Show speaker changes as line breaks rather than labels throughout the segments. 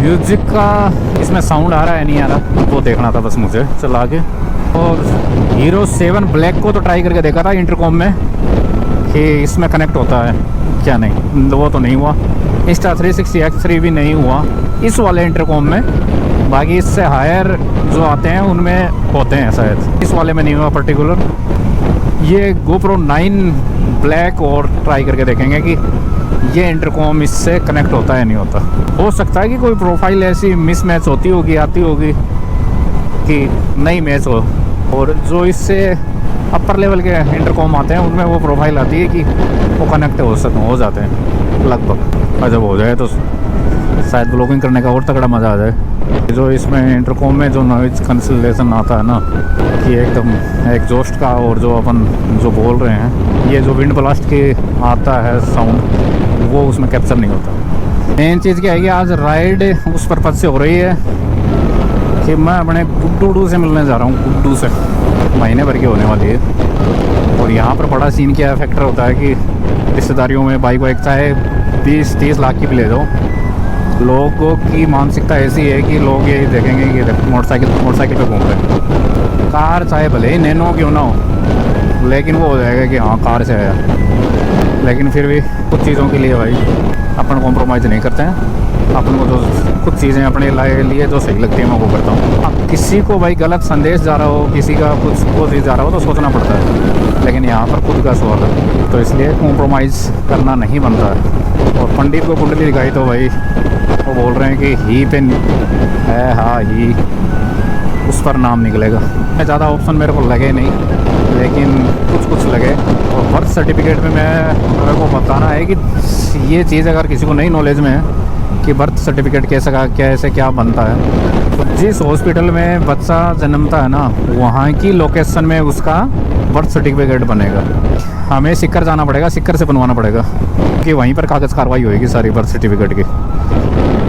Music का इसमें sound आ रहा है नहीं आ रहा वो देखना था बस मुझे चला के। और हीरो 7 ब्लैक को तो ट्राई करके देखा था इंटरकॉम में कि इसमें कनेक्ट होता है क्या, नहीं वो तो नहीं हुआ। Insta360X3 भी नहीं हुआ इस वाले इंटरकॉम में, बाकी इससे हायर जो आते हैं उनमें होते हैं शायद, इस वाले में नहीं हुआ पर्टिकुलर। ये GoPro 9 ब्लैक और ट्राई करके देखेंगे कि ये इंटरकॉम इससे कनेक्ट होता है नहीं होता। हो सकता है कि कोई प्रोफाइल ऐसी मिस मैच होती होगी, आती होगी कि नहीं मैच हो, और जो इससे अपर लेवल के इंटरकॉम आते हैं उनमें वो प्रोफाइल आती है कि वो कनेक्ट हो जाते हैं लगभग। और जब हो जाए तो शायद ब्लॉगिंग करने का और तगड़ा मज़ा आ जाए। जो इसमें इंटरकॉम में जो नॉइज़ कैंसिलेशन आता है ना कि एकदम एग्जॉस्ट का, और जो अपन जो बोल रहे हैं ये जो विंड ब्लास्ट के आता है साउंड वो उसमें कैप्चर नहीं होता। मेन चीज़ क्या है कि आज राइड उस पर्पज़ से हो रही है कि मैं अपने गुड्डू से मिलने जा रहा हूँ। गुड्डू से महीने भर की होने वाली है। और यहाँ पर बड़ा सीन क्या फैक्टर होता है कि रिश्तेदारियों में बाइक वाइक चाहे 20-30 लाख की भी ले दो, लोगों की मानसिकता ऐसी है कि लोग ये देखेंगे कि मोटरसाइकिल पे घूम रहे हैं। कार चाहे भले ही नैनो क्यों ना हो, लेकिन वो हो जाएगा कि हाँ कार से आया। लेकिन फिर भी कुछ चीज़ों के लिए भाई अपन कॉम्प्रोमाइज़ नहीं करते हैं। अपन को जो कुछ चीज़ें अपने लिए जो सही लगती है मैं वो करता हूँ। अब किसी को भाई गलत संदेश जा रहा हो, किसी का कुछ को चीज़ जा रहा हो तो सोचना पड़ता है, लेकिन यहाँ पर खुद का सवाल है तो इसलिए कॉम्प्रोमाइज़ करना नहीं बनता है। और पंडित को कुंडली दिखाई तो भाई वो बोल रहे हैं कि ही पे है, हाँ ही उस पर नाम निकलेगा। ज़्यादा ऑप्शन मेरे को लगे नहीं, लेकिन कुछ लगे। और बर्थ सर्टिफिकेट में मेरे को बताना है कि ये चीज़ अगर किसी को नई नॉलेज में है कि बर्थ सर्टिफिकेट कैसे क्या बनता है, तो जिस हॉस्पिटल में बच्चा जन्मता है ना वहाँ की लोकेशन में उसका बर्थ सर्टिफिकेट बनेगा। हमें सिक्कर जाना पड़ेगा, सिक्कर से बनवाना पड़ेगा कि वहीं पर कागज़ कार्रवाई होएगी सारी बर्थ सर्टिफिकेट की।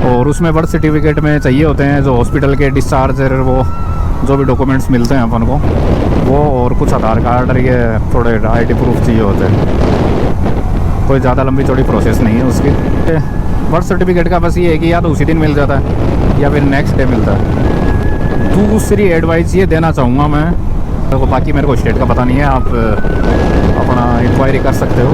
और उसमें बर्थ सर्टिफिकेट में चाहिए होते हैं जो हॉस्पिटल के डिस्चार्जर, वो जो भी डॉक्यूमेंट्स मिलते हैं अपन को वो, और कुछ आधार कार्ड और ये थोड़े ID प्रूफ चाहिए होते हैं। कोई ज़्यादा लंबी चौड़ी प्रोसेस नहीं है उसकी। बर्थ सर्टिफिकेट का बस ये है कि या तो उसी दिन मिल जाता है या फिर नेक्स्ट डे मिलता है। दूसरी एडवाइस ये देना चाहूँगा मैं, तो बाकी मेरे को स्टेट का पता नहीं है, आप अपना इंक्वायरी कर सकते हो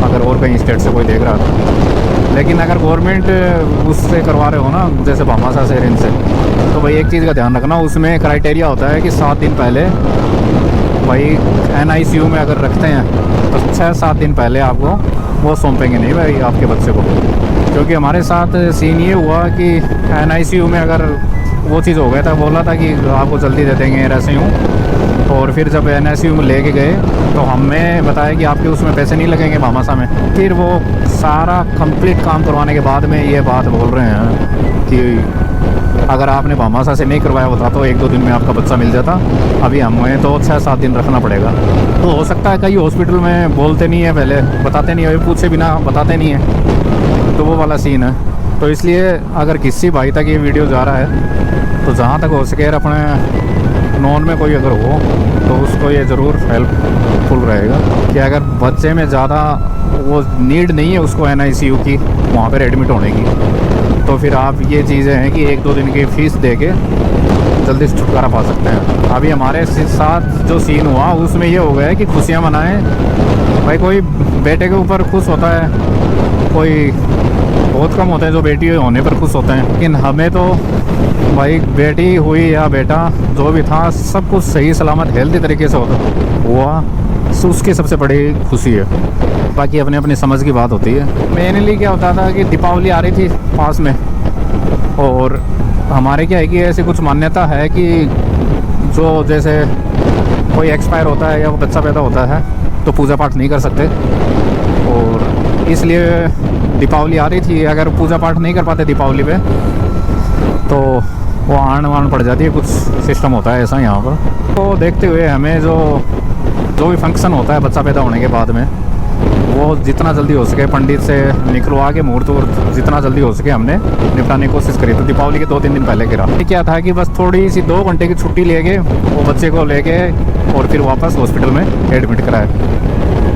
अगर और कहीं स्टेट से कोई देख रहा था। लेकिन अगर गवर्नमेंट उससे करवा रहे हो ना, जैसे भामाशाह से इनसे, तो भाई एक चीज़ का ध्यान रखना, उसमें क्राइटेरिया होता है कि 7 दिन पहले भाई NICU में अगर रखते हैं तो 6-7 दिन पहले आपको वो सौंपेंगे नहीं भाई आपके बच्चे को। क्योंकि हमारे साथ सीन ये हुआ कि NICU में अगर वो चीज़ हो गया था, बोला था कि आपको जल्दी दे देंगे ऐसे यूँ, और फिर जब NICU में लेके गए तो हमें बताया कि आपके उसमें पैसे नहीं लगेंगे भामाशाह में। फिर वो सारा कंप्लीट काम करवाने के बाद में ये बात बोल रहे हैं कि अगर आपने भामाशाह से नहीं करवाया होता तो 1-2 दिन में आपका बच्चा मिल जाता, अभी हमें तो 6-7 दिन रखना पड़ेगा। तो हो सकता है कई हॉस्पिटल में बोलते नहीं है, पहले बताते नहीं है, पूछे बिना बताते नहीं है, तो वो वाला सीन है। तो इसलिए अगर किसी भाई तक ये वीडियो जा रहा है तो जहाँ तक हो सके अपने नॉन में कोई अगर हो तो उसको ये ज़रूर हेल्पफुल रहेगा कि अगर बच्चे में ज़्यादा वो नीड नहीं है उसको NICU की वहाँ पर एडमिट होने की, तो फिर आप ये चीज़ें हैं कि 1-2 दिन की फ़ीस दे के जल्दी से छुटकारा पा सकते हैं। अभी हमारे साथ जो सीन हुआ उसमें ये हो गया है कि खुशियाँ मनाएं भाई। कोई बेटे के ऊपर खुश होता है, कोई बहुत कम होते हैं जो बेटी होने पर खुश होते हैं, लेकिन हमें तो भाई बेटी हुई या बेटा जो भी था सब कुछ सही सलामत हेल्दी तरीके से हुआ, उसकी सबसे बड़ी खुशी है। बाकी अपने अपनी समझ की बात होती है। मेनली क्या होता था कि दीपावली आ रही थी पास में, और हमारे क्या है कि ऐसी कुछ मान्यता है कि जो जैसे कोई एक्सपायर होता है या वो बच्चा पैदा होता है तो पूजा पाठ नहीं कर सकते, और इसलिए दीपावली आ रही थी, अगर पूजा पाठ नहीं कर पाते दीपावली पे तो वो आन वान पड़ जाती है, कुछ सिस्टम होता है ऐसा यहाँ पर। तो देखते हुए हमें जो भी फंक्शन होता है बच्चा पैदा होने के बाद में वो जितना जल्दी हो सके पंडित से निकलवा के मुहूर्त जितना जल्दी हो सके हमने निपटाने की कोशिश करी। तो दीपावली के 2-3 दिन पहले गिरा क्या था कि बस थोड़ी सी 2 घंटे की छुट्टी लेके वो बच्चे को लेके और फिर वापस हॉस्पिटल में एडमिट कराए,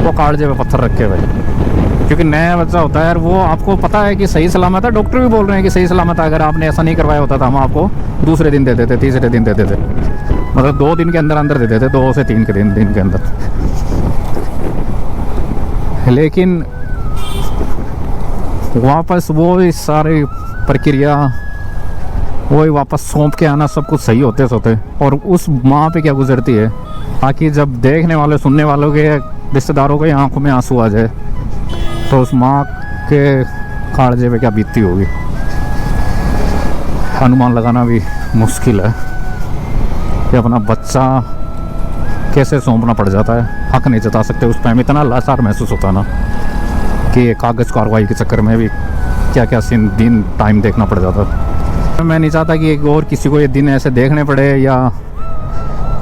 वो कालजे पे पत्थर रखे भाई। क्योंकि नया बच्चा होता है यार, वो आपको पता है कि सही सलामत है, डॉक्टर भी बोल रहे हैं कि सही सलामत है। अगर आपने ऐसा नहीं करवाया होता था हम आपको दूसरे दिन दे देते, तीसरे दिन दे देते, मतलब 2 दिन के अंदर अंदर दे देते, 2 से 3 के दिन के अंदर। लेकिन वापस वो सारी प्रक्रिया वही वापस सौंप के आना, सब कुछ सही होते सोते, और उस माँ पे क्या गुजरती है, ताकि जब देखने वाले सुनने वालों के रिश्तेदारों के आंखों में आंसू आ जाए तो उस माँ के कालजे पे क्या बीतती होगी, अनुमान लगाना भी मुश्किल है कि अपना बच्चा कैसे सौंपना पड़ जाता है। हक नहीं जता सकते उस टाइम, इतना लाचार महसूस होता ना कि ये कागज़ कार्रवाई के चक्कर में भी क्या क्या दिन टाइम देखना पड़ जाता। मैं नहीं चाहता कि एक और किसी को ये दिन ऐसे देखने पड़े या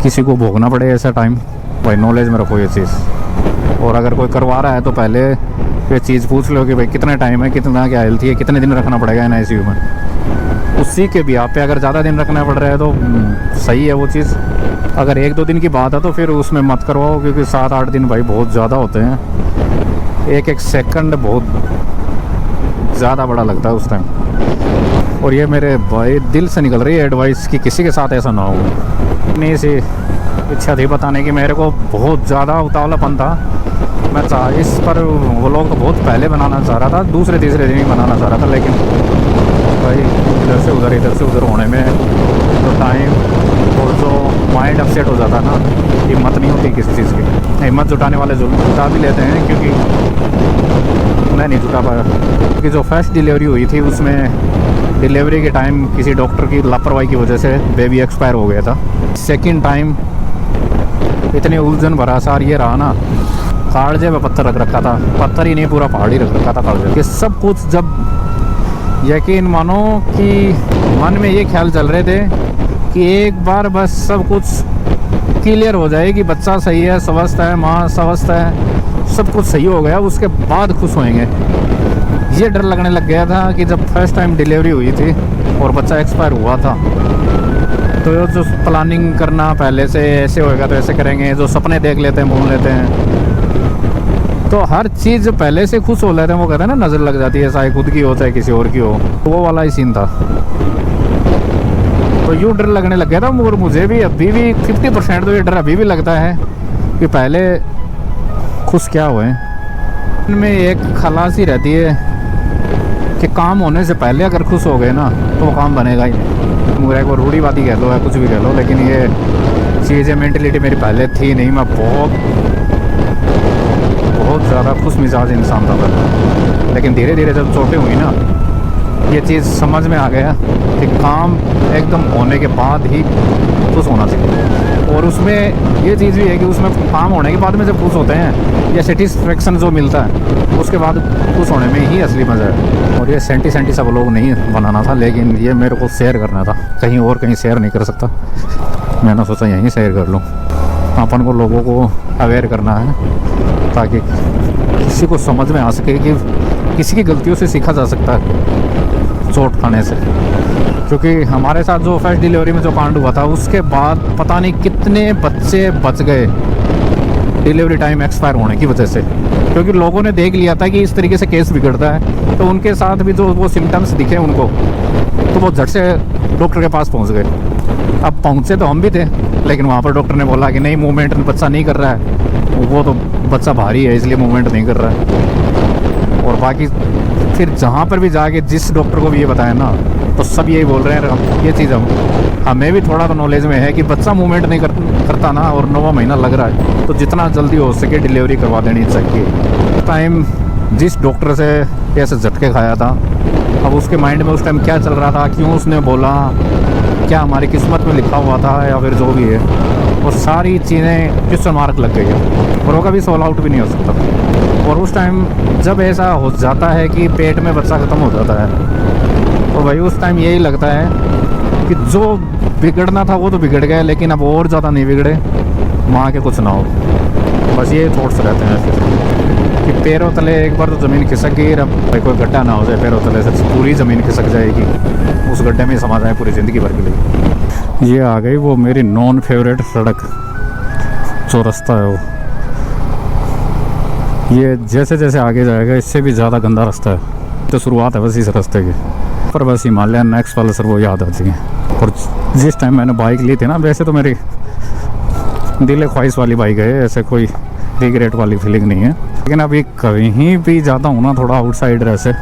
किसी को भोगना पड़े ऐसा टाइम। भाई नॉलेज में रखो ये चीज़, और अगर कोई करवा रहा है तो पहले ये चीज़ पूछ लो कि भाई कितना टाइम है, कितना क्या हेल्थ है, कितने दिन रखना पड़ेगा NICU में। उसी के भी आप पे अगर ज़्यादा दिन रखना पड़ रहा है तो सही है वो चीज़। अगर 1-2 दिन की बात है तो फिर उसमें मत करवाओ, क्योंकि 7-8 दिन भाई बहुत ज़्यादा होते हैं। एक सेकंड बहुत ज़्यादा बड़ा लगता है उस टाइम। और ये मेरे भाई दिल से निकल रही है एडवाइस कि किसी के साथ ऐसा ना हो। इतनी सी इच्छा थी बताने की, मेरे को बहुत ज़्यादा उतावलापन था। मैं इस पर वो लोग तो बहुत पहले बनाना चाह रहा था, दूसरे तीसरे दिन ही बनाना चाह रहा था, लेकिन भाई इधर से उधर होने में तो टाइम और जो माइंड अपसेट हो जाता ना, हिम्मत नहीं होती किसी चीज़ की। हिम्मत जुटाने वाले जुटा भी लेते हैं, क्योंकि मैं नहीं जुटा पाया। क्योंकि जो फर्स्ट डिलीवरी हुई थी उसमें डिलीवरी के टाइम किसी डॉक्टर की लापरवाही की वजह से बेबी एक्सपायर हो गया था। सेकंड टाइम इतनी उलझन भरा सार ये रहा ना, कालजे में पत्थर रख रखा था, पत्थर ही नहीं पूरा पहाड़ ही रख रखा था कालजे कि सब कुछ। जब यकीन मानो कि मन में ये ख्याल चल रहे थे कि एक बार बस सब कुछ क्लियर हो जाए कि बच्चा सही है, स्वस्थ है, माँ स्वस्थ है, सब कुछ सही हो गया, उसके बाद खुश होएंगे। ये डर लगने लग गया था कि जब फर्स्ट टाइम डिलीवरी हुई थी और बच्चा एक्सपायर हुआ था, तो जो प्लानिंग करना पहले से ऐसे होएगा तो ऐसे करेंगे, जो सपने देख लेते हैं, भूल लेते हैं, तो हर चीज़ पहले से खुश हो लेते हैं। वो कहते हैं ना, नज़र लग जाती है, चाहे खुद की हो चाहे किसी और की हो, तो वो वाला ही सीन था। तो यूँ डर लगने लग गया था, मगर मुझे भी अभी भी 50% तो ये डर अभी भी लगता है कि पहले खुश क्या हुए। इनमें एक खलासी रहती है कि काम होने से पहले अगर खुश हो गए ना तो वो काम बनेगा ही नहीं। मुझे को रूढ़ीवादी कह लो या कुछ भी कह लो, लेकिन ये चीज़ें मेंटलिटी मेरी पहले थी नहीं। मैं बहुत ज़्यादा खुश मिजाज इंसान था पहले, लेकिन धीरे धीरे जब चोटें हुई ना, ये चीज़ समझ में आ गया कि काम एकदम होने के बाद ही खुश होना चाहिए। और उसमें ये चीज़ भी है कि उसमें काम होने के बाद में जब खुश होते हैं या सेटिस्फेक्शन जो मिलता है, उसके बाद खुश होने में ही असली मज़ा है। और ये सेंटी सब लोग नहीं बनाना था, लेकिन ये मेरे को शेयर करना था, कहीं और कहीं शेयर नहीं कर सकता। मैंने सोचा यहीं शेयर कर लूँ। अपन को लोगों को अवेयर करना है ताकि किसी को समझ में आ सके कि किसी की गलतियों से सीखा जा सकता है चोट खाने से। क्योंकि हमारे साथ जो फर्स्ट डिलीवरी में जो कांड हुआ था, उसके बाद पता नहीं कितने बच्चे बच गए डिलीवरी टाइम एक्सपायर होने की वजह से। क्योंकि लोगों ने देख लिया था कि इस तरीके से केस बिगड़ता है, तो उनके साथ भी जो वो सिम्टम्स दिखे उनको, तो वो झट से डॉक्टर के पास पहुंच गए। अब पहुंचे तो हम भी थे, लेकिन वहाँ पर डॉक्टर ने बोला कि नहीं, मूवमेंट बच्चा नहीं कर रहा है, वो तो बच्चा भारी है इसलिए मूवमेंट नहीं कर रहा है। और बाकी फिर जहाँ पर भी जाके जिस डॉक्टर को भी ये बताया ना, तो सब यही बोल रहे हैं। ये चीज़ हमें भी थोड़ा तो नॉलेज में है कि बच्चा मूवमेंट नहीं करता ना, और 9वां महीना लग रहा है, तो जितना जल्दी हो सके डिलीवरी करवा देनी चाहिए। टाइम जिस डॉक्टर से ऐसे झटके खाया था, अब उसके माइंड में उस टाइम क्या चल रहा था, क्यों उसने बोला, क्या हमारी किस्मत में लिखा हुआ था या फिर जो भी है, वो सारी चीज़ें क्वेश्चन मार्क लग गई है और वो कभी सॉल्व आउट भी नहीं हो सकता। और उस टाइम जब ऐसा हो जाता है कि पेट में बच्चा ख़त्म हो जाता है, तो भाई उस टाइम यही लगता है कि जो बिगड़ना था वो तो बिगड़ गया, लेकिन अब और ज़्यादा नहीं बिगड़े, माँ के कुछ ना हो। बस ये थॉट्स रहते हैं फिर कि पैरों तले एक बार तो ज़मीन खिसक गई, अब भाई कोई गड्ढा ना हो जाए पैरों तले से, पूरी ज़मीन खिसक जाएगी, उस गड्ढे में समा जाए पूरी ज़िंदगी भर के लिए। ये आ गई वो मेरी नॉन फेवरेट सड़क, जो रास्ता है वो ये जैसे जैसे आगे जाएगा इससे भी ज़्यादा गंदा रास्ता है। तो शुरुआत है बस इस रास्ते की, पर बस हिमालयन नेक्स्ट पल्सर वो याद आती है। और जिस टाइम मैंने बाइक ली थी ना, वैसे तो मेरी दिल ख्वाहिश वाली बाइक है, ऐसे कोई रिग्रेट वाली फीलिंग नहीं है। लेकिन अभी कहीं भी जाता हूँ ना थोड़ा आउटसाइड ऐसे,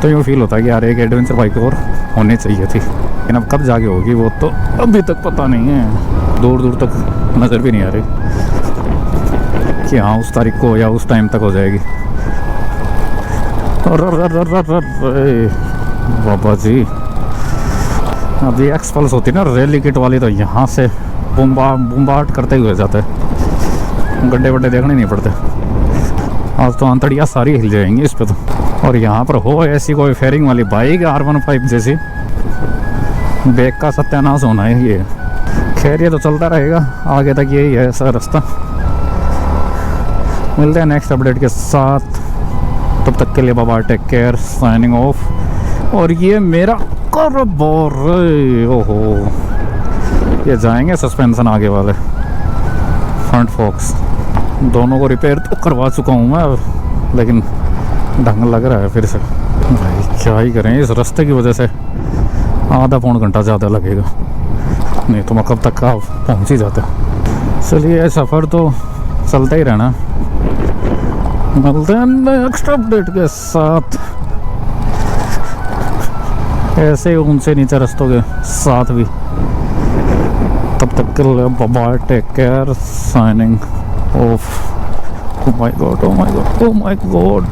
तो यूँ फील होता है कि यार एक एडवेंचर बाइक और होनी चाहिए थी। लेकिन अब कब जाके होगी वो तो अभी तक पता नहीं है, दूर दूर तक नज़र भी नहीं आ रही कि हाँ उस तारीख को या उस टाइम तक हो जाएगी। बाबा जी, अभी एक्सपल्स होती ना रैली किट वाली, तो यहाँ से बुम्बाट करते हुए जाते हैं, गड्ढे वड्ढे देखने नहीं पड़ते। आज तो आंतड़ियाँ सारी हिल जाएंगी इस पे तो। और यहाँ पर हो ऐसी कोई फेयरिंग वाली बाइक R15 जैसी, बैग का सत्यानाश होना है ये। खैर ये तो चलता रहेगा आगे तक, यही है ऐसा रास्ता। मिलते हैं नेक्स्ट अपडेट के साथ, तब तक के लिए बाबा टेक केयर, साइनिंग ऑफ। और ये मेरा कारोबार, ओहो ये जाएंगे सस्पेंशन आगे वाले, फ्रंट फोक्स दोनों को रिपेयर तो करवा चुका हूँ मैं, लेकिन ढंग लग रहा है फिर से। भाई क्या ही करें, इस रास्ते की वजह से आधा पौन घंटा ज़्यादा लगेगा, नहीं तो मैं कब तक का पहुँच ही जाता। चलिए सफ़र तो चलता ही रहना, मिलते हैं नेक्स्ट अपडेट के साथ, ऐसे ऊंचे नीचे रास्तों के साथ भी। तब तक के लिए bye, take care, signing off. Oh my god, oh my god, oh my God.